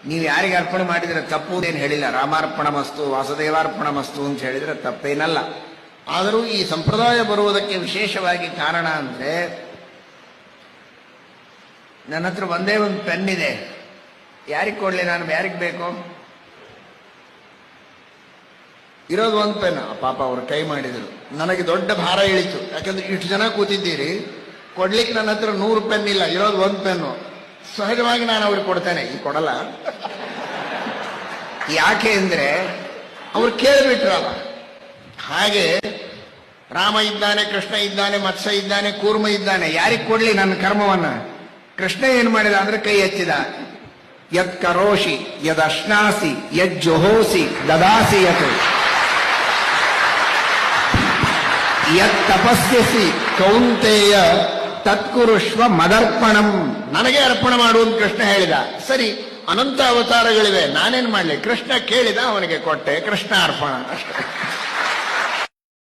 ನೀವು ಯಾರಿಗೆ ಅರ್ಪಣೆ ಮಾಡಿದ್ರೆ ತಪ್ಪು ಏನು ಹೇಳಿಲ್ಲ. ರಾಮಾರ್ಪಣ ಮಸ್ತು ವಾಸುದೇವಾರ್ಪಣ ಮಸ್ತು ಅಂತ ಹೇಳಿದ್ರೆ ತಪ್ಪೇನಲ್ಲ. ಆದರೂ ಈ ಸಂಪ್ರದಾಯ ಬರುವುದಕ್ಕೆ ವಿಶೇಷವಾಗಿ ಕಾರಣ ಅಂದ್ರೆ, ನನ್ನ ಹತ್ರ ಒಂದೇ ಒಂದು ಪೆನ್ ಇದೆ, ಯಾರಿಗೆ ಕೊಡ್ಲಿ ನಾನು? ಯಾರಿಗೆ ಬೇಕು? ಇರೋದು ಒಂದು ಪೆನ್. ಪಾಪ ಅವರು ಕೈ ಮಾಡಿದ್ರು, ನನಗೆ ದೊಡ್ಡ ಭಾರ ಇಳಿತು. ಯಾಕಂದ್ರೆ ಇಷ್ಟು ಜನ ಕೂತಿದ್ದೀರಿ, ಕೊಡ್ಲಿಕ್ಕೆ ನನ್ನ ಹತ್ರ 100 ಪೆನ್ ಇಲ್ಲ, ಇರೋದು ಒಂದು ಪೆನ್ನು. ಸಹಜವಾಗಿ ನಾನು ಅವ್ರಿಗೆ ಕೊಡ್ತೇನೆ, ಈಗ ಕೊಡಲ್ಲ. ಯಾಕೆ ಅಂದ್ರೆ ಅವ್ರು ಕೇಳಿಬಿಟ್ರಲ್ಲ. ಹಾಗೆ ರಾಮ ಇದ್ದಾನೆ, ಕೃಷ್ಣ ಇದ್ದಾನೆ, ಮತ್ಸ್ಯ ಇದ್ದಾನೆ, ಕೂರ್ಮ ಇದ್ದಾನೆ, ಯಾರಿಗೆ ಕೊಡ್ಲಿ ನನ್ನ ಕರ್ಮವನ್ನ? ಕೃಷ್ಣ ಏನ್ ಮಾಡಿದ ಅಂದ್ರೆ ಕೈ ಎತ್ತಿದ. ಯತ್ ಕರೋಷಿ ಯದ್ ಅಶ್ನಾಸಿ ಯದ್ ಜೊಹೋಸಿ ದದಾಸಿ ಯತ್ ಯತ್ ತಪಸ್ಯಸಿ ಕೌಂತೆಯ ತತ್ಕುರುಷ್ವ ಮದರ್ಪಣಂ. ನನಗೆ ಅರ್ಪಣೆ ಮಾಡುವುದು ಕೃಷ್ಣ ಹೇಳಿದ. ಸರಿ, ಅನಂತ ಅವತಾರಗಳಿವೆ, ನಾನೇನ್ ಮಾಡ್ಲಿ? ಕೃಷ್ಣ ಕೇಳಿದ, ಅವನಿಗೆ ಕೊಟ್ಟೆ, ಕೃಷ್ಣ ಅರ್ಪಣ ಅಷ್ಟೇ.